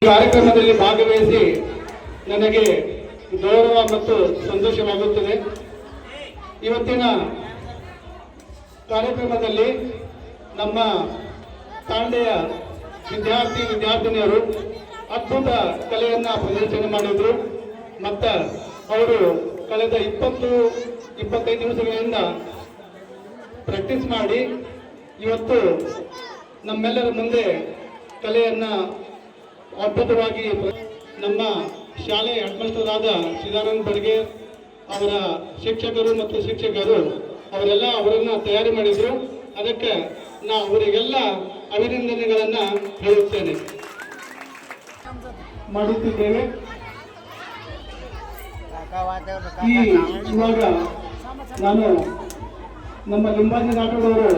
ಕಾರ್ಯಕ್ರಮದಲ್ಲಿ ಭಾಗವಹಿಸಿ ನನಗೆ ಗೌರವ ಮತ್ತು ಸಂತೋಷವಾಗುತ್ತದೆ. ಇವತ್ತಿನ ಕಾರ್ಯಕ್ರಮದಲ್ಲಿ ನಮ್ಮ ತಾಂಡೆಯ ವಿದ್ಯಾರ್ಥಿನಿಯರು ಅದ್ಭುತ ಕಲೆಯನ್ನ ಪ್ರದರ್ಶನ ಮಾಡಿದ್ರು. ಮತ್ತು ಅವರು ಕಳೆದ 20-25 ದಿವಸಗಳಿಂದ ಪ್ರಾಕ್ಟೀಸ್ ಮಾಡಿ ಇವತ್ತು ನಮ್ಮೆಲ್ಲರ ಮುಂದೆ ಕಲೆಯನ್ನ ಅದ್ಭುತವಾಗಿ ನಮ್ಮ ಶಾಲೆ ಹೆಡ್ಮಾಸ್ಟರ್ ಆದ ಶ್ರೀಧರಾನಂದ ಬಡ್ಗೆ ಅವರ ಶಿಕ್ಷಕರು ಮತ್ತು ಶಿಕ್ಷಕರು ಅವರೆಲ್ಲ ಅವರನ್ನ ತಯಾರಿ ಮಾಡಿದ್ರು. ಅದಕ್ಕೆ ನಾವು ಅವರಿಗೆಲ್ಲ ಅಭಿನಂದನೆಗಳನ್ನ ಹೇಳುತ್ತೇನೆ ಮಾಡುತ್ತಿದ್ದೇವೆ. ಇವಾಗ ನಾನು ನಮ್ಮ ಲಿಂಬಾಜಿ ನಾಟಕದವರು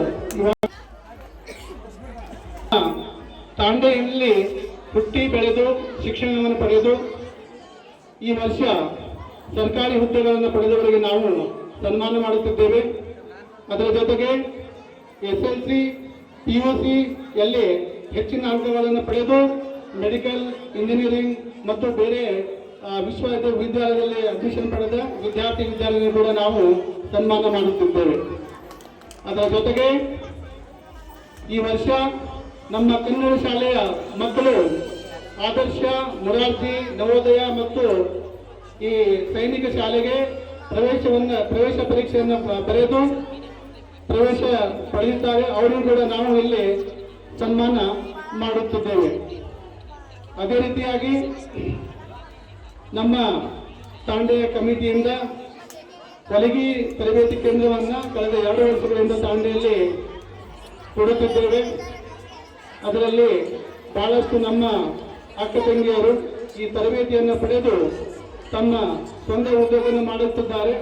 ತಾಂಡೆಯಲ್ಲಿ ಹುಟ್ಟಿ ಬೆಳೆದು ಶಿಕ್ಷಣವನ್ನು ಪಡೆದು ಈ ವರ್ಷ ಸರ್ಕಾರಿ ಹುದ್ದೆಗಳನ್ನು ಪಡೆದವರಿಗೆ ನಾವು ಸನ್ಮಾನ ಮಾಡುತ್ತಿದ್ದೇವೆ. ಅದರ ಜೊತೆಗೆ SLC PUC ಯಲ್ಲಿ ಹೆಚ್ಚಿನ ಅಂಕಗಳನ್ನು ಪಡೆದು ಮೆಡಿಕಲ್ ಇಂಜಿನಿಯರಿಂಗ್ ಮತ್ತು ಬೇರೆ ವಿಶ್ವವಿದ್ಯಾಲಯದಲ್ಲಿ ಅಡ್ಮಿಷನ್ ಪಡೆದ ವಿದ್ಯಾರ್ಥಿನಿಯರು ಕೂಡ ನಾವು ಸನ್ಮಾನ ಮಾಡುತ್ತಿದ್ದೇವೆ. ಅದರ ಜೊತೆಗೆ ಈ ವರ್ಷ ನಮ್ಮ ಕನ್ನಡ ಶಾಲೆಯ ಮಕ್ಕಳು ಆದರ್ಶ, ಮೊರಾರ್ಜಿ, ನವೋದಯ ಮತ್ತು ಈ ಸೈನಿಕ ಶಾಲೆಗೆ ಪ್ರವೇಶ ಪರೀಕ್ಷೆಯನ್ನು ಬರೆದು ಪ್ರವೇಶ ಪಡೆದಿದ್ದಾರೆ. ಅವರಿಗೂ ಕೂಡ ನಾವು ಇಲ್ಲಿ ಸನ್ಮಾನ ಮಾಡುತ್ತಿದ್ದೇವೆ. ಅದೇ ರೀತಿಯಾಗಿ ನಮ್ಮ ತಾಂಡೆಯ ಕಮಿಟಿಯಿಂದ ಹೊಲಗಿ ತರಬೇತಿ ಕೇಂದ್ರವನ್ನು ಕಳೆದ 2 ವರ್ಷಗಳಿಂದ ತಾಂಡೆಯಲ್ಲಿ ಕೊಡುತ್ತಿದ್ದೇವೆ. ಅದರಲ್ಲಿ ಬಹಳಷ್ಟು ನಮ್ಮ ಅಕ್ಕ ತಂಗಿಯರು ಈ ತರಬೇತಿಯನ್ನು ಪಡೆದು ತಮ್ಮ ಸ್ವಂತ ಉದ್ಯೋಗವನ್ನು ಮಾಡುತ್ತಿದ್ದಾರೆ.